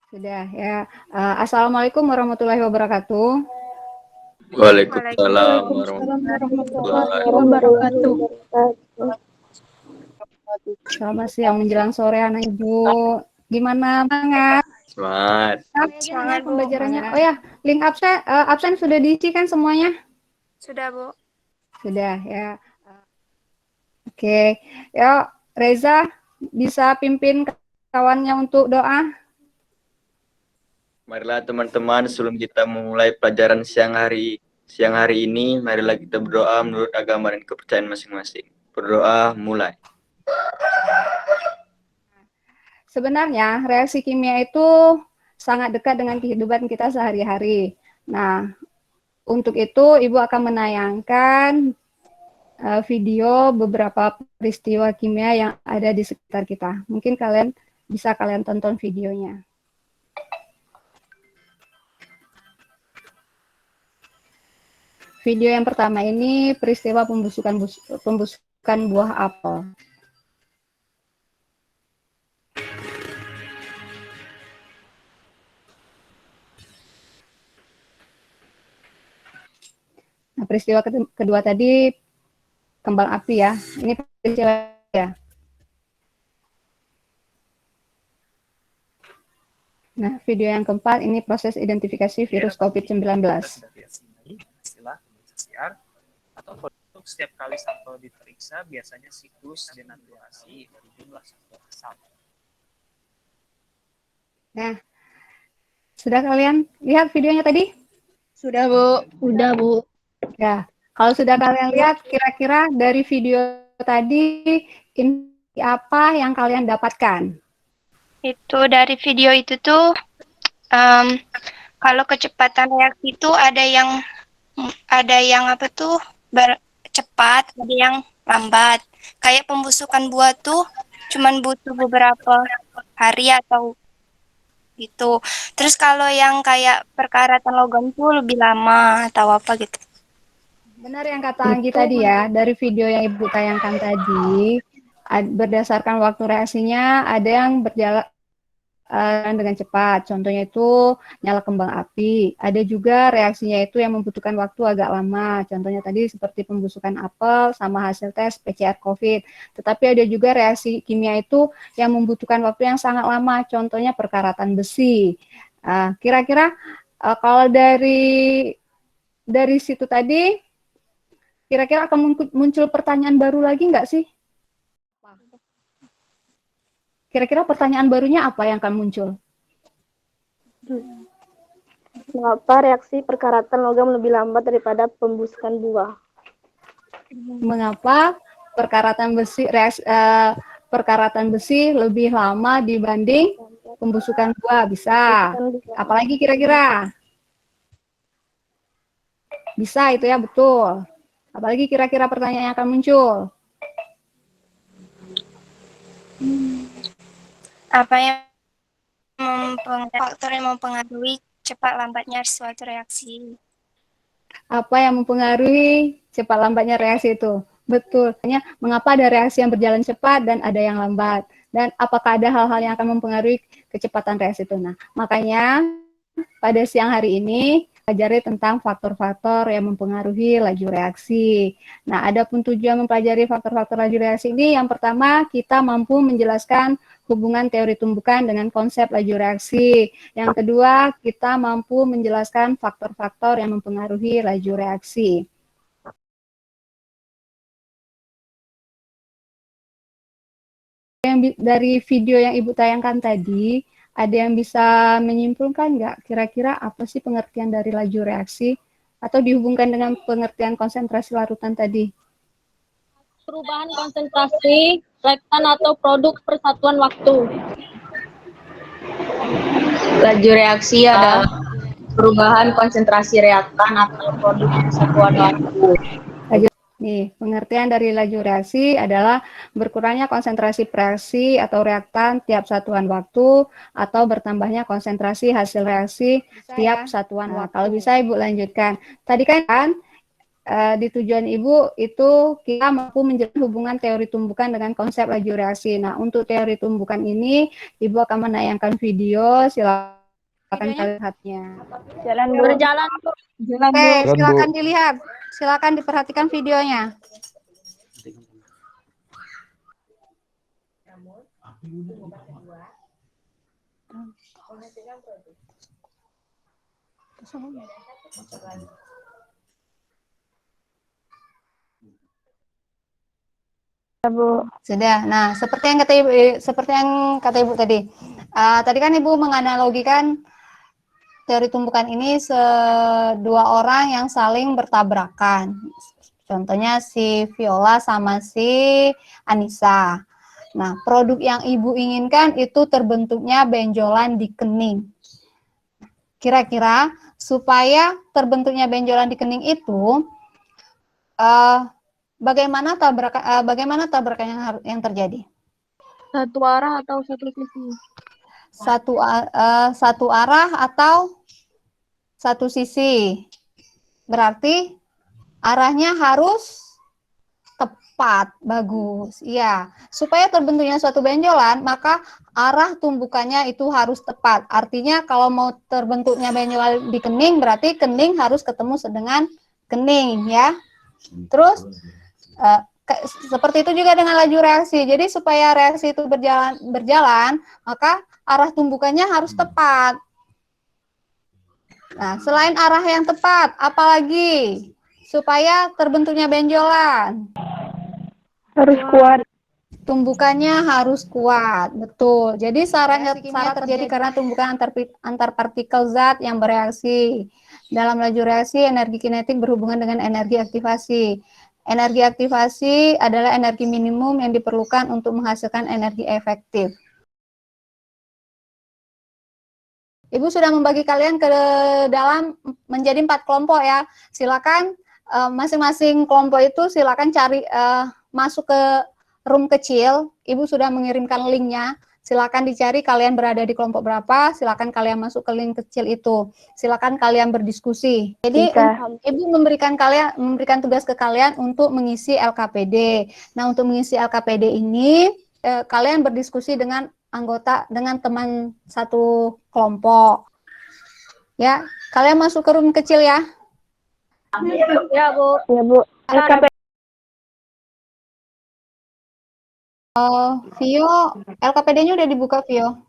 Sudah ya. Assalamualaikum warahmatullahi wabarakatuh. Waalaikumsalam Waalaikumsalam warahmatullahi warahmatullahi wabarakatuh. Selamat siang menjelang sore anak ibu. Gimana banget? Semangat. Semangat pembelajarannya. Oh ya, link absen sudah diisi kan semuanya? Sudah, Bu. Sudah ya. Oke. Ya, Reza bisa pimpin kawannya untuk doa. Marilah teman-teman, sebelum kita memulai pelajaran siang hari ini, marilah kita berdoa menurut agama dan kepercayaan masing-masing. Berdoa mulai. Sebenarnya reaksi kimia itu sangat dekat dengan kehidupan kita sehari-hari. Nah, untuk itu Ibu akan menayangkan video beberapa peristiwa kimia yang ada di sekitar kita. Mungkin kalian bisa tonton videonya. Video yang pertama ini peristiwa pembusukan buah apel. Nah, peristiwa kedua tadi kembang api ya. Ini peristiwa ya. Nah, video yang keempat ini proses identifikasi virus COVID-19. Istilah PCR atau untuk setiap kali sampel diperiksa biasanya siklus denaturasi dari jumlah sampel asal. Nah, sudah kalian lihat videonya tadi? Sudah, Bu. Sudah, Bu. Ya, kalau sudah kalian lihat, kira-kira dari video tadi info apa yang kalian dapatkan? Itu dari video itu tuh kalau kecepatan reaksi itu ada yang apa tuh cepat, ada yang lambat. Kayak pembusukan buah tuh cuman butuh beberapa hari atau gitu. Terus kalau yang kayak perkaratan logam tuh lebih lama atau apa gitu. Benar yang kata Anggi tadi ya, dari video yang Ibu tayangkan tadi, berdasarkan waktu reaksinya ada yang berjalan dengan cepat. Contohnya itu nyala kembang api. Ada juga reaksinya itu yang membutuhkan waktu agak lama. Contohnya tadi seperti pembusukan apel sama hasil tes PCR COVID. Tetapi ada juga reaksi kimia itu yang membutuhkan waktu yang sangat lama. Contohnya perkaratan besi. Kira-kira kalau dari situ tadi, kira-kira akan muncul pertanyaan baru lagi nggak sih? Kira-kira pertanyaan barunya apa yang akan muncul? Mengapa reaksi perkaratan logam lebih lambat daripada pembusukan buah? Mengapa perkaratan besi lebih lama dibanding pembusukan buah? Bisa. Apalagi kira-kira? Bisa itu ya, betul. Apalagi kira-kira pertanyaan yang akan muncul? Apa yang faktor yang mempengaruhi cepat lambatnya suatu reaksi? Apa yang mempengaruhi cepat lambatnya reaksi itu? Betul. Hanya mengapa ada reaksi yang berjalan cepat dan ada yang lambat? Dan apakah ada hal-hal yang akan mempengaruhi kecepatan reaksi itu? Nah, makanya pada siang hari ini pelajari tentang faktor-faktor yang mempengaruhi laju reaksi. Nah, adapun tujuan mempelajari faktor-faktor laju reaksi ini, yang pertama kita mampu menjelaskan hubungan teori tumbukan dengan konsep laju reaksi. Yang kedua, kita mampu menjelaskan faktor-faktor yang mempengaruhi laju reaksi. Dari video yang Ibu tayangkan tadi, ada yang bisa menyimpulkan nggak kira-kira apa sih pengertian dari laju reaksi atau dihubungkan dengan pengertian konsentrasi larutan tadi? Perubahan konsentrasi reaktan atau produk persatuan waktu. Laju reaksi adalah perubahan konsentrasi reaktan atau produk persatuan waktu. Nih, pengertian dari laju reaksi adalah berkurangnya konsentrasi reaksi atau reaktan tiap satuan waktu atau bertambahnya konsentrasi hasil reaksi tiap satuan waktu. Kalau bisa Ibu lanjutkan. Tadi kan di tujuan Ibu itu kita mampu menjelaskan hubungan teori tumbukan dengan konsep laju reaksi. Nah, untuk teori tumbukan ini Ibu akan menayangkan video, silakan Silakan videonya? lihatnya. Jalan Bu. Berjalan, Bu. Jalan, Oke, Bu. silakan dilihat. Silakan diperhatikan videonya. Bu. Sudah. Nah, seperti yang kata Ibu tadi. Tadi kan Ibu menganalogikan teori tumbukan ini dua orang yang saling bertabrakan. Contohnya si Viola sama si Anissa. Nah, produk yang Ibu inginkan itu terbentuknya benjolan di kening. Kira-kira supaya terbentuknya benjolan di kening itu, bagaimana tabrakan yang terjadi? Satu arah atau satu sisi? Satu arah atau satu sisi. Berarti arahnya harus tepat, bagus. Iya, supaya terbentuknya suatu benjolan, maka arah tumbukannya itu harus tepat. Artinya kalau mau terbentuknya benjolan di kening, berarti kening harus ketemu dengan kening, ya. Terus seperti itu juga dengan laju reaksi. Jadi supaya reaksi itu berjalan, maka arah tumbukannya harus tepat. Nah, selain arah yang tepat, apalagi supaya terbentuknya benjolan? Harus kuat. Tumbukannya harus kuat, betul. Jadi syarat terjadi karena tumbukan antar partikel zat yang bereaksi. Dalam laju reaksi, energi kinetik berhubungan dengan energi aktivasi. Energi aktivasi adalah energi minimum yang diperlukan untuk menghasilkan energi efektif. Ibu sudah membagi kalian ke dalam menjadi 4 kelompok ya. Silakan masing-masing kelompok itu silakan cari masuk ke room kecil. Ibu sudah mengirimkan linknya. Silakan dicari kalian berada di kelompok berapa. Silakan kalian masuk ke link kecil itu. Silakan kalian berdiskusi. Jadi Ibu memberikan tugas ke kalian untuk mengisi LKPD. Nah, untuk mengisi LKPD ini kalian berdiskusi dengan dengan teman satu kelompok. Ya, kalian masuk ke room kecil ya. Ya, Bu. Ya Bu. LKP. Vio, LKPD-nya udah dibuka, Vio?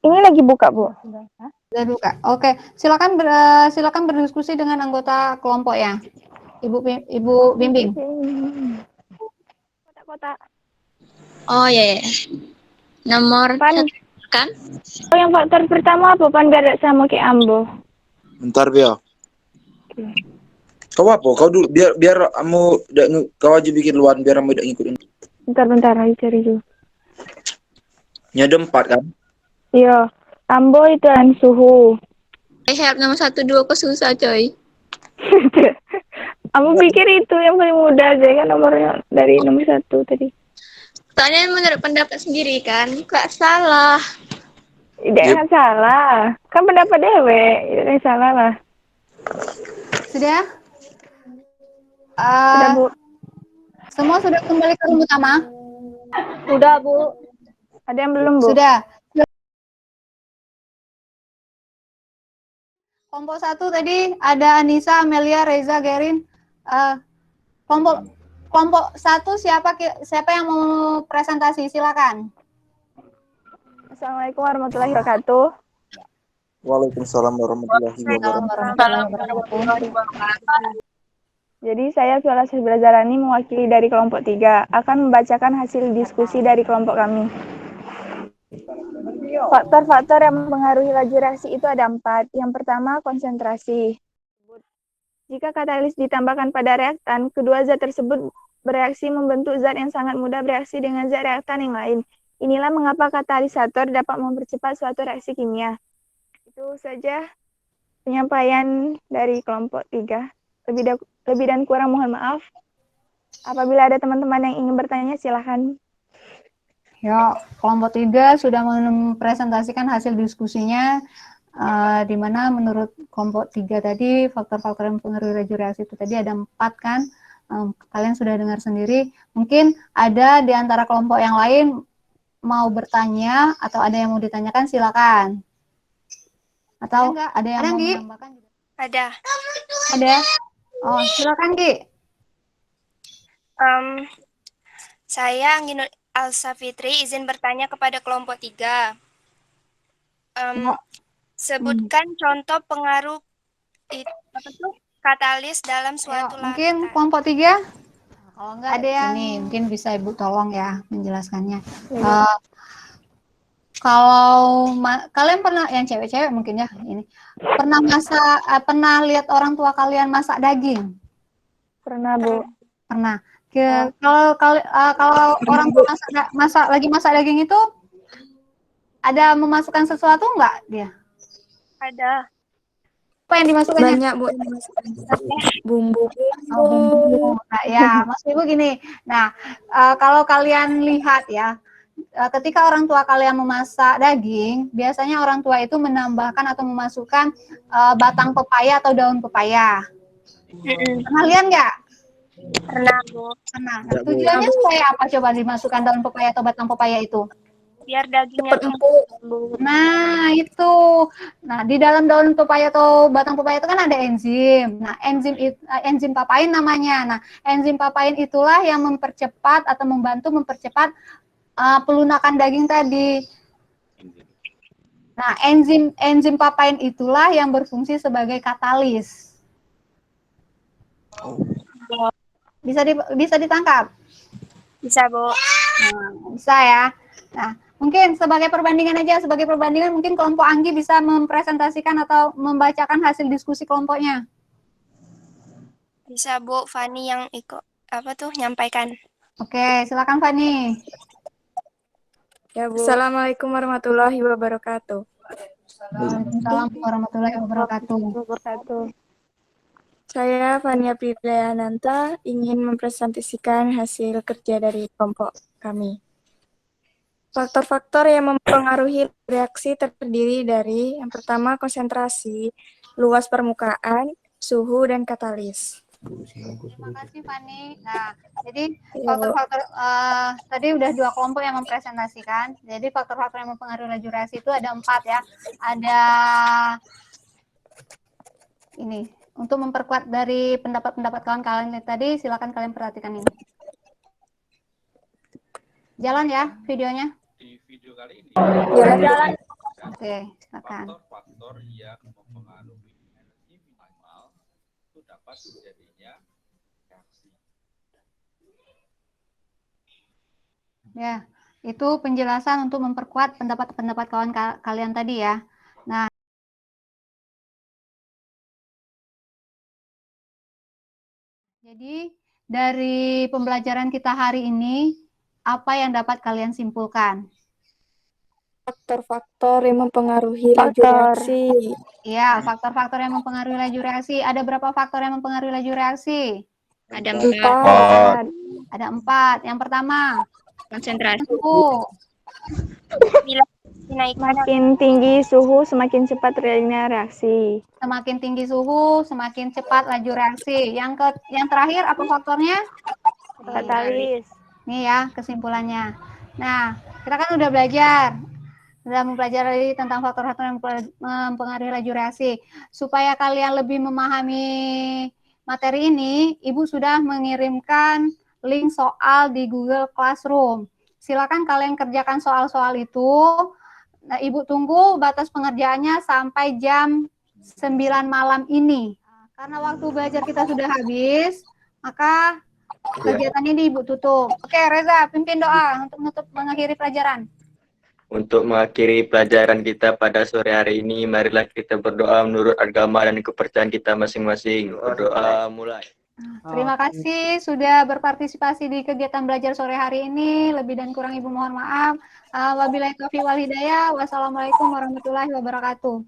Ini lagi buka Bu. Sudah buka. Oke, silakan berdiskusi dengan anggota kelompok ya. Ibu bimbing. Kotak-kotak. Oh ya, ya. Nomor Pan. 1 kan? Oh, yang faktor pertama apa Pan biar sama kayak Ambo? Bentar Bia. Kau apa? Kau dulu biar kamu kau aja bikin luan biar kamu tidak ngikutin. Bentar lagi cari dulu. Ini ada 4 kan? Iya. Ambo itu kan suhu. Syarat nomor 1, 2 kok susah coy. Ambo pikir itu yang paling mudah aja kan nomornya dari nomor 1 tadi. Soalnya menurut pendapat sendiri kan, kok salah. Jangan salah. Kan pendapat dewe, jangan salah lah. Sudah? Sudah Bu. Semua sudah kembali ke room utama? Sudah, Bu. Ada yang belum Bu? Sudah. Kelompok 1 tadi ada Anissa, Amelia, Reza, Gerin. Kelompok 1 siapa yang mau presentasi? Silakan. Assalamualaikum warahmatullahi wabarakatuh. Waalaikumsalam warahmatullahi wabarakatuh. Jadi saya Viola Sibrazarani mewakili dari kelompok 3 akan membacakan hasil diskusi dari kelompok kami. Faktor-faktor yang mempengaruhi laju reaksi itu ada 4. Yang pertama, konsentrasi. Jika katalis ditambahkan pada reaktan, kedua zat tersebut bereaksi membentuk zat yang sangat mudah bereaksi dengan zat reaktan yang lain. Inilah mengapa katalisator dapat mempercepat suatu reaksi kimia. Itu saja penyampaian dari kelompok 3. Lebih dan kurang mohon maaf. Apabila ada teman-teman yang ingin bertanya, silahkan. Ya, kelompok 3 sudah mempresentasikan hasil diskusinya, di mana menurut kelompok 3 tadi, faktor-faktor yang mempengaruhi laju reaksi itu tadi ada 4 kan, kalian sudah dengar sendiri. Mungkin ada di antara kelompok yang lain mau bertanya, atau ada yang mau ditanyakan, silakan. Atau ada yang mau menambahkan juga? Ada. Ada? Oh, silakan Ki. Saya Angginul Alsa Fitri izin bertanya kepada kelompok 3. Sebutkan contoh pengaruh katalis dalam suatu mungkin larutan. kelompok 3. Kalau enggak ada yang ini mungkin bisa Ibu tolong ya menjelaskannya. Kalau kalian pernah yang cewek-cewek mungkin ya ini pernah lihat orang tua kalian masak daging? Pernah, Bu. Pernah. Kalau orang tua masak daging itu ada memasukkan sesuatu enggak dia? Ada. Apa yang dimasukkannya? Banyak, Bu. Bumbu. Oh, bumbu. Nah, ya, Mas Ibu gini. Nah, kalau kalian lihat ya, ketika orang tua kalian memasak daging, biasanya orang tua itu menambahkan atau memasukkan batang pepaya atau daun pepaya. Pernah lihat nggak? Pernah, Bu. Pernah. Nah, tujuannya supaya apa coba dimasukkan daun pepaya atau batang pepaya itu? Biar dagingnya empuk. Nah, itu. Nah, di dalam daun pepaya atau batang pepaya itu kan ada enzim. Nah, enzim papain namanya. Nah, enzim papain itulah yang mempercepat atau membantu mempercepat pelunakan daging tadi. Nah, enzim papain itulah yang berfungsi sebagai katalis. Bisa ditangkap? Bisa, Bu. Nah, bisa ya. Nah, mungkin sebagai perbandingan mungkin kelompok Anggi bisa mempresentasikan atau membacakan hasil diskusi kelompoknya. Bisa, Bu. Fani yang nyampaikan. Oke, silakan Fani. Ya, Bu. Assalamualaikum warahmatullahi wabarakatuh. Waalaikumsalam warahmatullahi wabarakatuh. Saya Fania Priyananta ingin mempresentasikan hasil kerja dari kelompok kami. Faktor-faktor yang mempengaruhi reaksi terdiri dari yang pertama konsentrasi, luas permukaan, suhu, dan katalis. Terima kasih Fani. Nah, jadi faktor-faktor tadi udah 2 kelompok yang mempresentasikan. Jadi faktor-faktor yang mempengaruhi laju reaksi itu ada 4 ya. Ada ini untuk memperkuat dari pendapat-pendapat kawan kalian tadi, silakan kalian perhatikan ini. Jalan ya videonya. Di video kali ini Jalan. Oke, silakan. faktor-faktor yang mempengaruhi energi minimal itu dapat terjadinya reaksi. Ya, itu penjelasan untuk memperkuat pendapat-pendapat kawan kalian tadi ya. Nah, jadi dari pembelajaran kita hari ini, apa yang dapat kalian simpulkan? Faktor-faktor yang mempengaruhi laju reaksi. Iya, faktor-faktor yang mempengaruhi laju reaksi. Ada berapa faktor yang mempengaruhi laju reaksi? Ada 4. Ada 4. Yang pertama, konsentrasi. suhu. Semakin tinggi suhu, semakin cepat terjadinya reaksi. Semakin tinggi suhu, semakin cepat laju reaksi. Yang terakhir apa faktornya? Katalis. Nih ya kesimpulannya. Nah, kita kan udah belajar, sudah mempelajari tentang faktor-faktor yang mempengaruhi laju reaksi. Supaya kalian lebih memahami materi ini, Ibu sudah mengirimkan link soal di Google Classroom. Silakan kalian kerjakan soal-soal itu. Nah, Ibu tunggu batas pengerjaannya sampai jam 9 malam ini. Karena waktu belajar kita sudah habis, maka kegiatan ini Ibu tutup. Oke, Reza, pimpin doa untuk mengakhiri pelajaran. Untuk mengakhiri pelajaran kita pada sore hari ini, marilah kita berdoa menurut agama dan kepercayaan kita masing-masing. Berdoa mulai. Terima kasih sudah berpartisipasi di kegiatan belajar sore hari ini. Lebih dan kurang Ibu mohon maaf. Wabillahi taufiq wal hidayah. Wassalamualaikum warahmatullahi wabarakatuh.